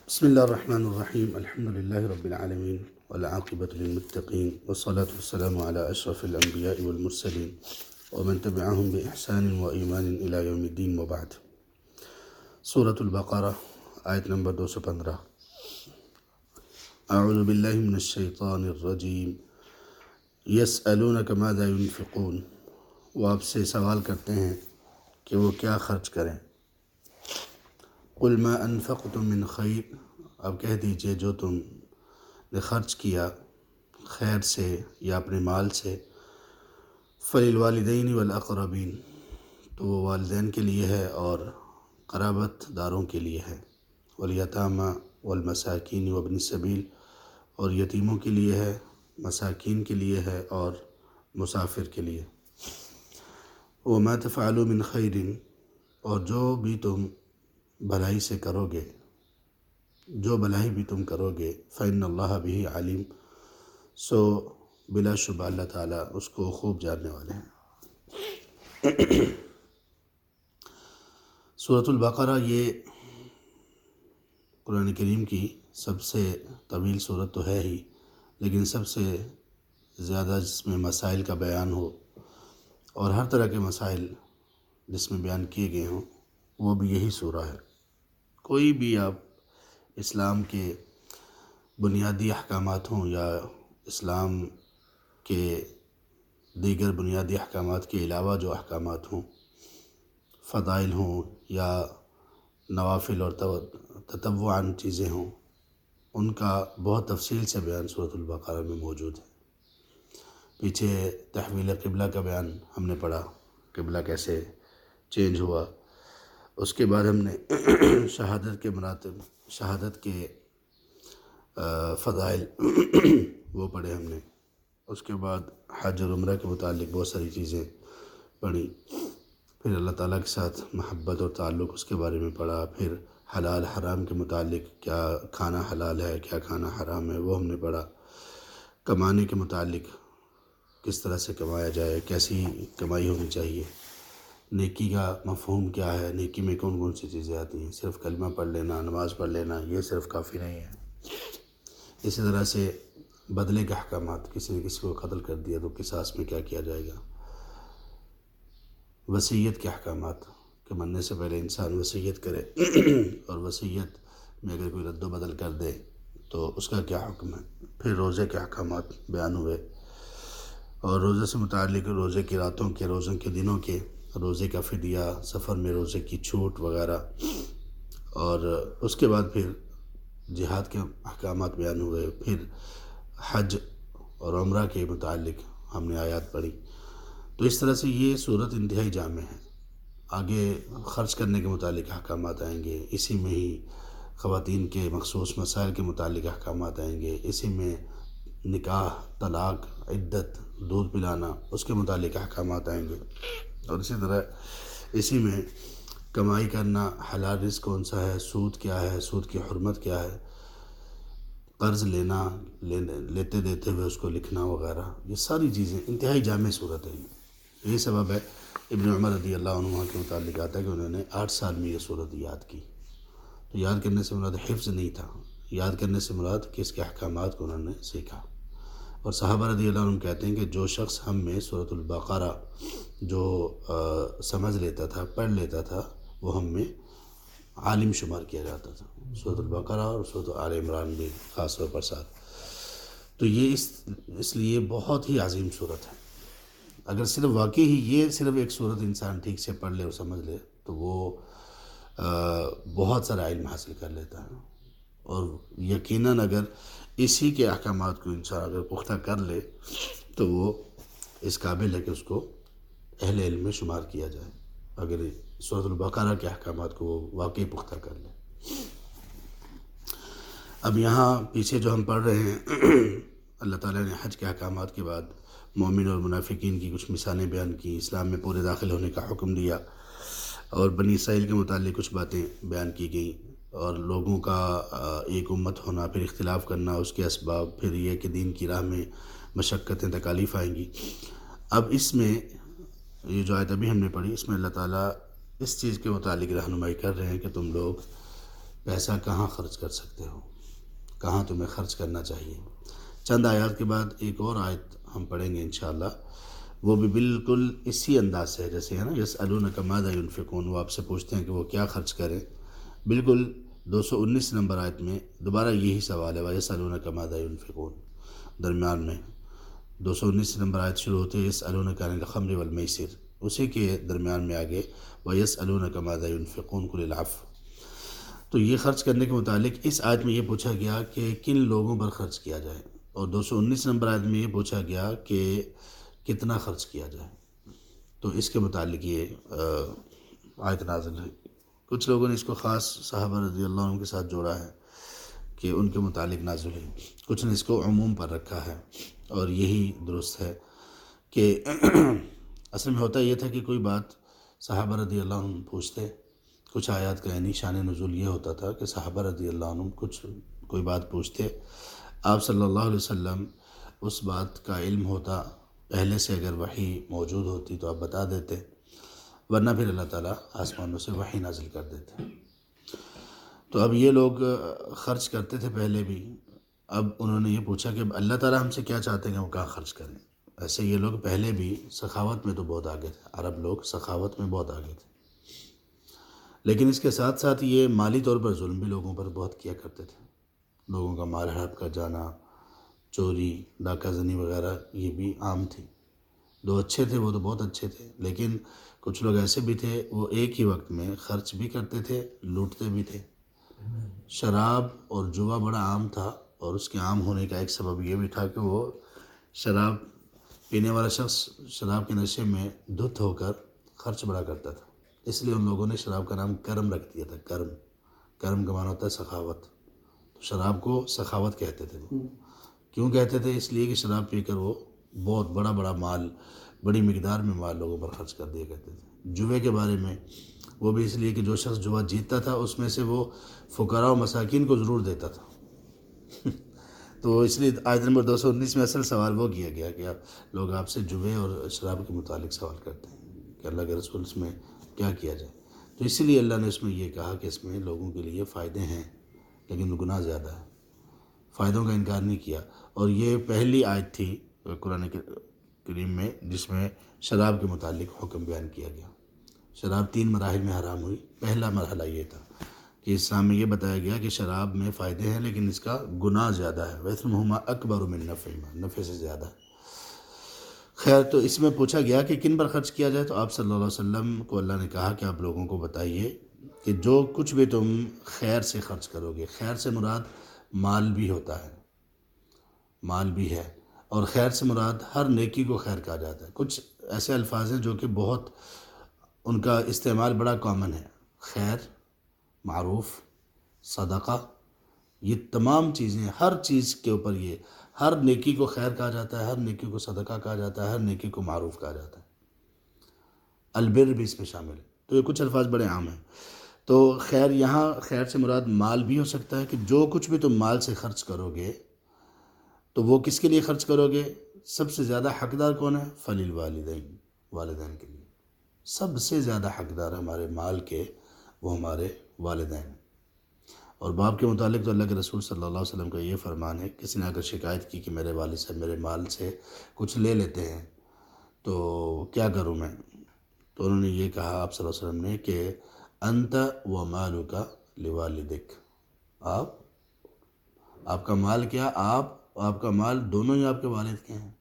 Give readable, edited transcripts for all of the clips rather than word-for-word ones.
بسم اللہ الرحمن الرحیم الحمد للہ رب العالمین والعاقبۃ للمتقین والصلاة والسلام علی اشرف الانبیاء والمرسلین ومن تبعهم بإحسان وایمان الی یوم الدین وبعد۔ سورۃ البقرہ آیت نمبر 215۔ اعوذ باللہ من الشیطان الرجیم یسألونک ماذا ينفقون، وہ آپ سے سوال کرتے ہیں کہ وہ کیا خرچ کریں۔ قل ما انفقتم من خیر، اب کہہ دیجئے جو تم نے خرچ کیا خیر سے یا اپنے مال سے، فللوالدین والاقربین، تو وہ والدین کے لیے ہے اور قرابت داروں کے لیے ہے، والیتامی والمساکین وابن السبیل، اور یتیموں کے لیے ہے، مساکین کے لیے ہے اور مسافر کے لیے۔ وما تفعلوا من خیر، اور جو بھی تم بھلائی سے کرو گے، جو بھلائی بھی تم کرو گے، فإن اللہ بہ علیم، سو بلا شبہ اللہ تعالیٰ اس کو خوب جاننے والے ہیں۔ سورۃ البقرہ یہ قرآن کریم کی سب سے طویل سورت تو ہے ہی، لیکن سب سے زیادہ جس میں مسائل کا بیان ہو اور ہر طرح کے مسائل جس میں بیان کیے گئے ہوں، وہ بھی یہی سورہ ہے۔ کوئی بھی آپ اسلام کے بنیادی احکامات ہوں یا اسلام کے دیگر بنیادی احکامات کے علاوہ جو احکامات ہوں، فضائل ہوں یا نوافل اور تطوعاً چیزیں ہوں، ان کا بہت تفصیل سے بیان سورۃ البقرہ میں موجود ہے۔ پیچھے تحویل قبلہ کا بیان ہم نے پڑھا، قبلہ کیسے چینج ہوا، اس کے بعد ہم نے شہادت کے مراتب، شہادت کے فضائل وہ پڑھے ہم نے، اس کے بعد حج اور عمرہ کے متعلق بہت ساری چیزیں پڑھی، پھر اللہ تعالیٰ کے ساتھ محبت اور تعلق اس کے بارے میں پڑھا، پھر حلال حرام کے متعلق کیا کھانا حلال ہے کیا کھانا حرام ہے وہ ہم نے پڑھا، کمانے کے متعلق کس طرح سے کمایا جائے، کیسی کمائی ہونی چاہیے، نیکی کا مفہوم کیا ہے، نیکی میں کون کون سی چیزیں آتی ہیں، صرف کلمہ پڑھ لینا، نماز پڑھ لینا یہ صرف کافی نہیں ہے۔ اسی طرح سے بدلے کے احکامات، کسی نے کسی کو قتل کر دیا تو قصاص میں کیا کیا جائے گا، وصیت کے احکامات کہ مرنے سے پہلے انسان وصیت کرے اور وصیت میں اگر کوئی رد و بدل کر دے تو اس کا کیا حکم ہے، پھر روزے کے احکامات بیان ہوئے، اور روزے سے متعلق روزے کی راتوں کے، روزوں کے دنوں کے، روزے کا فدیہ، سفر میں روزے کی چھوٹ وغیرہ، اور اس کے بعد پھر جہاد کے احکامات بیان ہوئے، پھر حج اور عمرہ کے متعلق ہم نے آیات پڑھی۔ تو اس طرح سے یہ صورت انتہائی جامع ہے۔ آگے خرچ کرنے کے متعلق احکامات آئیں گے، اسی میں ہی خواتین کے مخصوص مسائل کے متعلق احکامات آئیں گے، اسی میں نکاح، طلاق، عدت، دودھ پلانا اس کے متعلق احکامات آئیں گے، اور اسی طرح اسی میں کمائی کرنا، حلال رزق کون سا ہے، سود کیا ہے، سود کی حرمت کیا ہے، قرض لینا، لیتے دیتے ہوئے اس کو لکھنا وغیرہ، یہ ساری چیزیں انتہائی جامع صورت ہے۔ یہی سبب ہے ابن عمر رضی اللہ عنہ کے متعلق آتا ہے کہ انہوں نے 8 سال میں یہ صورت یاد کی۔ تو یاد کرنے سے مراد حفظ نہیں تھا، یاد کرنے سے مراد کہ اس کے احکامات کو انہوں نے سیکھا۔ اور صحابہ رضی اللہ عنہ کہتے ہیں کہ جو شخص ہم میں سورۃ البقرہ جو سمجھ لیتا تھا، پڑھ لیتا تھا، وہ ہم میں عالم شمار کیا جاتا تھا، سورۃ البقرہ اور سورۃ آل عمران بھی خاص طور پر ساتھ۔ تو یہ اس لیے بہت ہی عظیم صورت ہے۔ اگر صرف واقعی ہی یہ صرف ایک صورت انسان ٹھیک سے پڑھ لے اور سمجھ لے تو وہ بہت سارا علم حاصل کر لیتا ہے، اور یقیناً اگر اسی کے احکامات کو انسان اگر پختہ کر لے تو وہ اس قابل ہے کہ اس کو اہل علم میں شمار کیا جائے، اگر سورۃ البقرہ کے احکامات کو وہ واقعی پختہ کر لے۔ اب یہاں پیچھے جو ہم پڑھ رہے ہیں، اللہ تعالیٰ نے حج کے احکامات کے بعد مومن اور منافقین کی کچھ مثالیں بیان کی، اسلام میں پورے داخل ہونے کا حکم دیا، اور بنی اسرائیل کے متعلق کچھ باتیں بیان کی گئیں، اور لوگوں کا ایک امت ہونا، پھر اختلاف کرنا، اس کے اسباب، پھر یہ کہ دین کی راہ میں مشقتیں، تکالیف آئیں گی۔ اب اس میں یہ جو آیت ابھی ہم نے پڑھی، اس میں اللہ تعالیٰ اس چیز کے متعلق رہنمائی کر رہے ہیں کہ تم لوگ پیسہ کہاں خرچ کر سکتے ہو، کہاں تمہیں خرچ کرنا چاہیے۔ چند آیات کے بعد ایک اور آیت ہم پڑھیں گے انشاءاللہ، وہ بھی بالکل اسی انداز سے ہے جیسے ہے نا یسألونک ماذا ينفقون، وہ آپ سے پوچھتے ہیں کہ وہ کیا خرچ کریں۔ بالکل 219 نمبر آیت میں دوبارہ یہی سوال ہے وَيَسْأَلُونَكَ مَاذَا يُنْفِقُونَ، درمیان میں 219 نمبر آیت شروع ہوتے ہیں يَسْأَلُونَكَ عَنِ الْخَمْرِ وَالْمَيْسِرِ، اسی کے درمیان میں آگے وَيَسْأَلُونَكَ مَاذَا يُنْفِقُونَ قُلِ الْعَفْوَ۔ تو یہ خرچ کرنے کے متعلق اس آیت میں یہ پوچھا گیا کہ کن لوگوں پر خرچ کیا جائے، اور 219 نمبر آیت میں یہ پوچھا گیا کہ کتنا خرچ کیا جائے۔ تو اس کے متعلق یہ آیت نازل ہے۔ کچھ لوگوں نے اس کو خاص صحابہ رضی اللہ عنہ کے ساتھ جوڑا ہے کہ ان کے متعلق نازل ہے، کچھ نے اس کو عموم پر رکھا ہے، اور یہی درست ہے کہ اصل میں ہوتا یہ تھا کہ کوئی بات صحابہ رضی اللہ عنہ پوچھتے، کچھ آیات کا یعنی شان نزول یہ ہوتا تھا کہ صحابہ رضی اللہ عنہ کوئی بات پوچھتے، آپ صلی اللہ علیہ وسلم اس بات کا علم ہوتا، پہلے سے اگر وحی موجود ہوتی تو آپ بتا دیتے، ورنہ پھر اللہ تعالیٰ آسمانوں سے وحی نازل کر دیتے۔ تو اب یہ لوگ خرچ کرتے تھے پہلے بھی، اب انہوں نے یہ پوچھا کہ اللہ تعالیٰ ہم سے کیا چاہتے ہیں کہ وہ کہاں خرچ کریں۔ ایسے یہ لوگ پہلے بھی سخاوت میں تو بہت آگے تھے، عرب لوگ سخاوت میں بہت آگے تھے، لیکن اس کے ساتھ ساتھ یہ مالی طور پر ظلم بھی لوگوں پر بہت کیا کرتے تھے، لوگوں کا مال ہڑپ کر جانا، چوری، ڈاکہ زنی وغیرہ یہ بھی عام تھی۔ دو اچھے تھے وہ تو بہت اچھے تھے، لیکن کچھ لوگ ایسے بھی تھے وہ ایک ہی وقت میں خرچ بھی کرتے تھے، لوٹتے بھی تھے۔ شراب اور جوا بڑا عام تھا، اور اس کے عام ہونے کا ایک سبب یہ بھی تھا کہ وہ شراب پینے والا شخص شراب کے نشے میں دھت ہو کر خرچ بڑا کرتا تھا، اس لیے ان لوگوں نے شراب کا نام کرم رکھ دیا تھا۔ کرم کا معنی ہوتا ہے سخاوت، تو شراب کو سخاوت کہتے تھے وہ۔ کیوں کہتے تھے؟ اس لیے کہ شراب پی کر وہ بہت بڑا مال، بڑی مقدار میں مال لوگوں پر خرچ کر دیا کرتے تھے۔ جوے کے بارے میں وہ بھی اس لیے کہ جو شخص جوا جیتتا تھا اس میں سے وہ فقراء و مساکین کو ضرور دیتا تھا۔ تو اس لیے آیت نمبر 219 میں اصل سوال وہ کیا گیا کہ لوگ آپ سے جوے اور شراب کے متعلق سوال کرتے ہیں کہ اللہ کے رسول اس میں کیا کیا جائے۔ تو اسی لیے اللہ نے اس میں یہ کہا کہ اس میں لوگوں کے لیے فائدے ہیں لیکن گناہ زیادہ ہے، فائدوں کا انکار نہیں کیا۔ اور یہ پہلی آیت تھی قرآن کریم میں جس میں شراب کے متعلق حکم بیان کیا گیا۔ شراب 3 مراحل میں حرام ہوئی۔ پہلا مرحلہ یہ تھا کہ اسلام میں یہ بتایا گیا کہ شراب میں فائدے ہیں لیکن اس کا گناہ زیادہ ہے، وَإِثْمُهُمَا أَكْبَرُ مِن نَفْعِهِمَا، نفع سے زیادہ ہے۔ خیر، تو اس میں پوچھا گیا کہ کن پر خرچ کیا جائے، تو آپ صلی اللہ علیہ وسلم کو اللہ نے کہا کہ آپ لوگوں کو بتائیے کہ جو کچھ بھی تم خیر سے خرچ کرو گے، خیر سے مراد مال بھی ہوتا ہے، مال بھی ہے، اور خیر سے مراد ہر نیکی کو خیر کہا جاتا ہے۔ کچھ ایسے الفاظ ہیں جو کہ بہت ان کا استعمال بڑا کامن ہے، خیر، معروف، صدقہ، یہ تمام چیزیں، ہر چیز کے اوپر یہ ہر نیکی کو خیر کہا جاتا ہے، ہر نیکی کو صدقہ کہا جاتا ہے، ہر نیکی کو معروف کہا جاتا ہے، البر بھی اس میں شامل ہے۔ تو یہ کچھ الفاظ بڑے عام ہیں۔ تو خیر، یہاں خیر سے مراد مال بھی ہو سکتا ہے کہ جو کچھ بھی تم مال سے خرچ کرو گے تو وہ کس کے لیے خرچ کرو گے؟ سب سے زیادہ حقدار کون ہے؟ فَلِلْوَالِدَيْنِ، والدین کے لیے سب سے زیادہ حقدار ہمارے مال کے وہ ہمارے والدین۔ اور باپ کے متعلق تو اللہ کے رسول صلی اللہ علیہ وسلم کا یہ فرمان ہے، کسی نے اگر شکایت کی کہ میرے والد صاحب میرے مال سے کچھ لے لیتے ہیں تو کیا کروں میں، تو انہوں نے یہ کہا آپ صلی اللہ علیہ وسلم نے کہ انت و مالک لوالدک، آپ کا مال کیا، آپ کا مال دونوں ہی آپ کے والد کے ہیں۔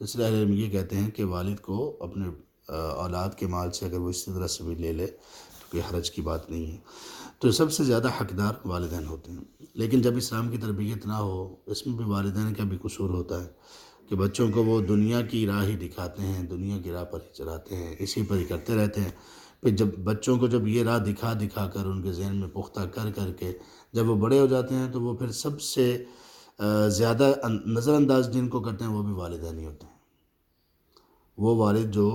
اس لیے اہل علم یہ کہتے ہیں کہ والد کو اپنے اولاد کے مال سے اگر وہ اس طرح سے بھی لے لے تو کوئی حرج کی بات نہیں ہے۔ تو سب سے زیادہ حقدار والدین ہوتے ہیں، لیکن جب اسلام کی تربیت نہ ہو، اس میں بھی والدین کا بھی قصور ہوتا ہے کہ بچوں کو وہ دنیا کی راہ ہی دکھاتے ہیں، دنیا کی راہ پر ہی چلاتے ہیں، اسی پر ہی کرتے رہتے ہیں۔ پھر جب بچوں کو جب یہ راہ دکھا کر ان کے ذہن میں پختہ کر کے جب وہ بڑے ہو جاتے ہیں تو وہ پھر سب سے زیادہ نظر انداز جن کو کرتے ہیں وہ بھی والدین ہی ہوتے ہیں۔ وہ والد جو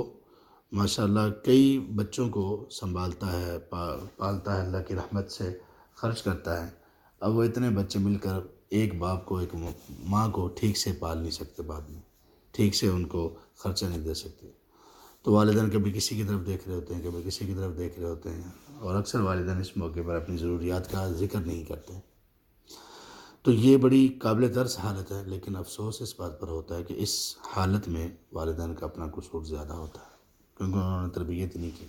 ماشاءاللہ کئی بچوں کو سنبھالتا ہے، پالتا ہے، اللہ کی رحمت سے خرچ کرتا ہے، اب وہ اتنے بچے مل کر ایک باپ کو، ایک ماں کو ٹھیک سے پال نہیں سکتے، بعد میں ٹھیک سے ان کو خرچہ نہیں دے سکتے۔ تو والدین کبھی کسی کی طرف دیکھ رہے ہوتے ہیں، کبھی کسی کی طرف دیکھ رہے ہوتے ہیں، اور اکثر والدین اس موقع پر اپنی ضروریات کا ذکر نہیں کرتے۔ تو یہ بڑی قابل ترس حالت ہے، لیکن افسوس اس بات پر ہوتا ہے کہ اس حالت میں والدین کا اپنا قصور زیادہ ہوتا ہے، کیونکہ انہوں نے تربیت نہیں کی،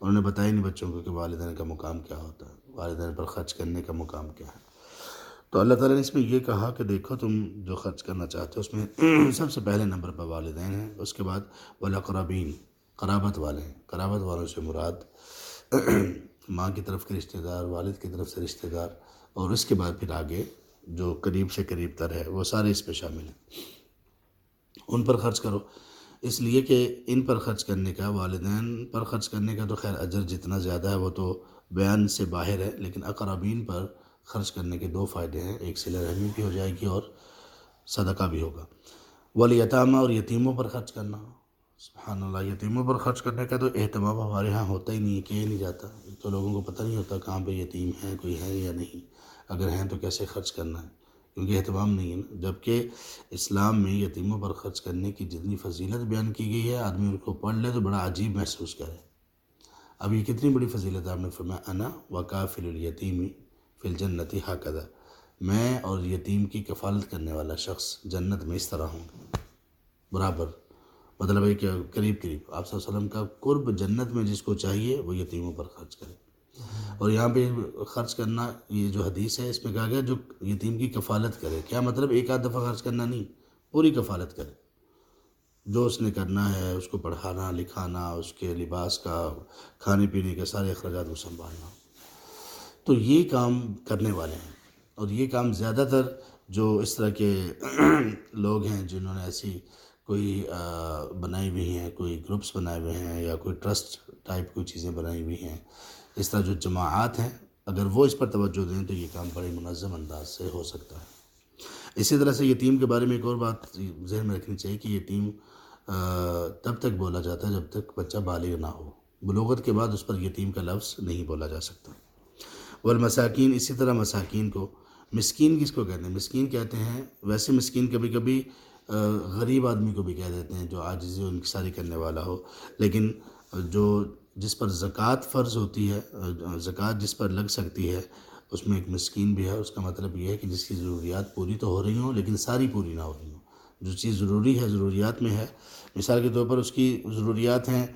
انہوں نے بتایا نہیں بچوں کو کہ والدین کا مقام کیا ہوتا ہے، والدین پر خرچ کرنے کا مقام کیا ہے۔ تو اللہ تعالیٰ نے اس میں یہ کہا کہ دیکھو تم جو خرچ کرنا چاہتے ہو اس میں سب سے پہلے نمبر پر والدین ہیں، اس کے بعد والاقربین، قرابت والے ہیں۔ قرابت والوں سے مراد ماں کی طرف کے رشتہ دار، والد کی طرف سے رشتہ دار، اور اس کے بعد پھر آگے جو قریب سے قریب تر ہے وہ سارے اس پہ شامل ہیں۔ ان پر خرچ کرو، اس لیے کہ ان پر خرچ کرنے کا، والدین پر خرچ کرنے کا تو خیر اجر جتنا زیادہ ہے وہ تو بیان سے باہر ہے، لیکن اقربین پر خرچ کرنے کے دو فائدے ہیں، ایک صلہ رحمی بھی ہو جائے گی اور صدقہ بھی ہوگا۔ والیتامى، اور یتیموں پر خرچ کرنا۔ سبحان اللہ، یتیموں پر خرچ کرنے کا تو اہتمام ہمارے ہاں ہوتا ہی نہیں ہے، کیا ہی نہیں جاتا، تو لوگوں کو پتہ نہیں ہوتا کہاں پہ یتیم ہے، کوئی ہے یا نہیں، اگر ہیں تو کیسے خرچ کرنا ہے، کیونکہ اہتمام نہیں ہے نا۔ جبکہ اسلام میں یتیموں پر خرچ کرنے کی جتنی فضیلت بیان کی گئی ہے، آدمی ان کو پڑھ لے تو بڑا عجیب محسوس کرے۔ اب یہ کتنی بڑی فضیلت ہے، آپ نے فرمایا انا وکافل الیتیم فی الجنۃ ہکذا، میں اور یتیم کی کفالت کرنے والا شخص جنت میں اس طرح ہوں گے، برابر۔ مطلب ہے کہ قریب قریب آپ صلی اللہ علیہ وسلم کا قرب جنت میں جس کو چاہیے وہ یتیموں پر خرچ کرے۔ اور یہاں پہ خرچ کرنا، یہ جو حدیث ہے اس میں کہا گیا جو یتیم کی کفالت کرے، کیا مطلب ایک آدھ دفعہ خرچ کرنا نہیں، پوری کفالت کرے، جو اس نے کرنا ہے، اس کو پڑھانا لکھانا، اس کے لباس کا، کھانے پینے کے سارے اخراجات کو سنبھالنا، تو یہ کام کرنے والے ہیں۔ اور یہ کام زیادہ تر جو اس طرح کے لوگ ہیں جنہوں نے ایسی کوئی بنائی ہوئی ہیں، کوئی گروپس بنائے ہوئے ہیں یا کوئی ٹرسٹ ٹائپ کوئی چیزیں بنائی ہوئی ہیں، اس طرح جو جماعات ہیں، اگر وہ اس پر توجہ دیں تو یہ کام بڑے منظم انداز سے ہو سکتا ہے۔ اسی طرح سے یتیم کے بارے میں ایک اور بات ذہن میں رکھنی چاہیے کہ یتیم تب تک بولا جاتا ہے جب تک بچہ بالغ نہ ہو، بلوغت کے بعد اس پر یتیم کا لفظ نہیں بولا جا سکتا۔ والمساکین، اسی طرح مساکین کو، مسکین کس کو کہتے ہیں؟ مسکین کہتے ہیں، ویسے مسکین کبھی کبھی غریب آدمی کو بھی کہہ دیتے ہیں جو عاجزی انکساری کرنے والا ہو، لیکن جس پر زکوٰۃ فرض ہوتی ہے، زکوٰۃ جس پر لگ سکتی ہے، اس میں ایک مسکین بھی ہے۔ اس کا مطلب یہ ہے کہ جس کی ضروریات پوری تو ہو رہی ہوں لیکن ساری پوری نہ ہو رہی ہوں، جو چیز ضروری ہے، ضروریات میں ہے، مثال کے طور پر اس کی ضروریات ہیں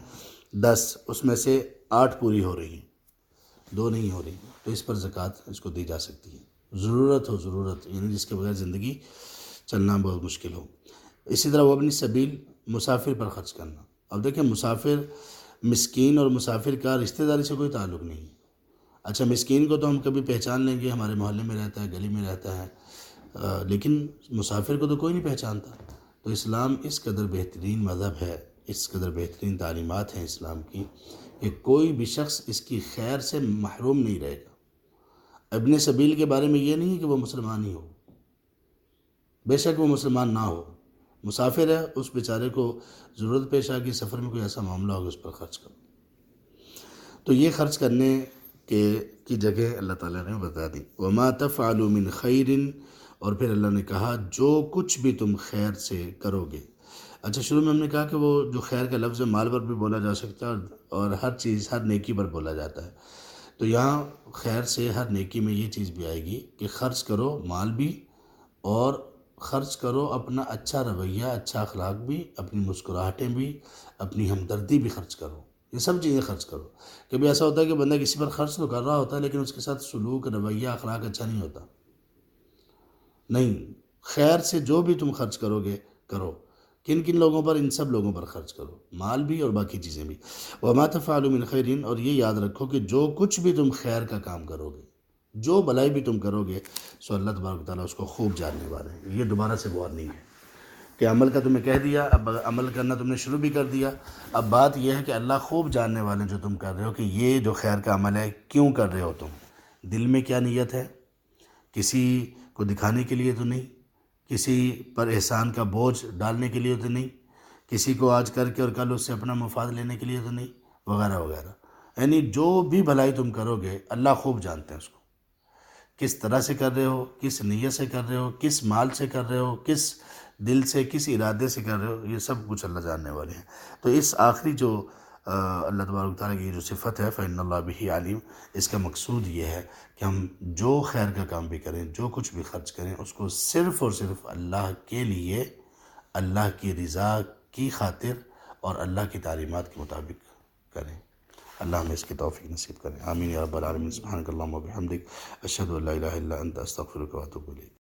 10، اس میں سے 8 پوری ہو رہی ہیں، 2 نہیں ہو رہی، تو اس پر زکوٰۃ اس کو دی جا سکتی ہے۔ ضرورت ہو، ضرورت یعنی جس کے بغیر زندگی چلنا بہت مشکل ہو۔ اسی طرح وابن السبیل، مسافر پر خرچ کرنا۔ اب دیکھیں، مسافر، مسکین اور مسافر کا رشتہ داری سے کوئی تعلق نہیں ہے۔ اچھا، مسکین کو تو ہم کبھی پہچان لیں گے، ہمارے محلے میں رہتا ہے، گلی میں رہتا ہے، لیکن مسافر کو تو کوئی نہیں پہچانتا۔ تو اسلام اس قدر بہترین مذہب ہے، اس قدر بہترین تعلیمات ہیں اسلام کی کہ کوئی بھی شخص اس کی خیر سے محروم نہیں رہے گا۔ ابن سبیل کے بارے میں یہ نہیں ہے کہ وہ مسلمان ہی ہو، بے شک وہ مسلمان نہ ہو، مسافر ہے، اس بیچارے کو ضرورت پیش آ گئی، سفر میں کوئی ایسا معاملہ ہوگا، اس پر خرچ کرو۔ تو یہ خرچ کرنے کی جگہ اللہ تعالیٰ نے بتا دی۔ وما تفعلوا من خیر، اور پھر اللہ نے کہا جو کچھ بھی تم خیر سے کرو گے۔ اچھا، شروع میں ہم نے کہا کہ وہ جو خیر کا لفظ مال پر بھی بولا جا سکتا ہے اور ہر چیز، ہر نیکی پر بولا جاتا ہے، تو یہاں خیر سے ہر نیکی میں یہ چیز بھی آئے گی کہ خرچ کرو مال بھی، اور خرچ کرو اپنا اچھا رویہ، اچھا اخلاق بھی، اپنی مسکراہٹیں بھی، اپنی ہمدردی بھی خرچ کرو، یہ سب چیزیں خرچ کرو۔ کبھی ایسا ہوتا ہے کہ بندہ کسی پر خرچ تو کر رہا ہوتا ہے لیکن اس کے ساتھ سلوک، رویہ، اخلاق اچھا نہیں ہوتا۔ نہیں، خیر سے جو بھی تم خرچ کرو گے کرو، کن کن لوگوں پر؟ ان سب لوگوں پر خرچ کرو، مال بھی اور باقی چیزیں بھی۔ وما تفعلوا من خیر، اور یہ یاد رکھو کہ جو کچھ بھی تم خیر کا کام کرو گے، جو بھلائی بھی تم کرو گے، سو اللہ تبارک و تعالیٰ اس کو خوب جاننے والے ہیں۔ یہ دوبارہ سے وارننگ ہے کہ عمل کا تمہیں کہہ دیا، اب عمل کرنا تم نے شروع بھی کر دیا، اب بات یہ ہے کہ اللہ خوب جاننے والے جو تم کر رہے ہو کہ یہ جو خیر کا عمل ہے کیوں کر رہے ہو، تم دل میں کیا نیت ہے، کسی کو دکھانے کے لیے تو نہیں، کسی پر احسان کا بوجھ ڈالنے کے لیے تو نہیں، کسی کو آج کر کے اور کل اس سے اپنا مفاد لینے کے لیے تو نہیں، وغیرہ وغیرہ۔ یعنی جو بھی بھلائی تم کرو گے اللہ خوب جانتے ہیں اس کو، کس طرح سے کر رہے ہو، کس نیت سے کر رہے ہو، کس مال سے کر رہے ہو، کس دل سے کس ارادے سے کر رہے ہو، یہ سب کچھ اللہ جاننے والے ہیں۔ تو اس آخری جو اللہ تبارک تعالیٰ کی جو صفت ہے فَإِنَّ اللَّهَ بِهِ عَلِيمٌ، اس کا مقصود یہ ہے کہ ہم جو خیر کا کام بھی کریں، جو کچھ بھی خرچ کریں، اس کو صرف اور صرف اللہ کے لیے، اللہ کی رضا کی خاطر اور اللہ کی تعلیمات کے مطابق کریں۔ اللہ ہمیں اس کی توفیق نصیب کریں، آمین یا رب العالمین۔ سبحانک اللہم و بحمدک، اشہد ان لا الہ الا انت، استغفرک و اتوب الیک۔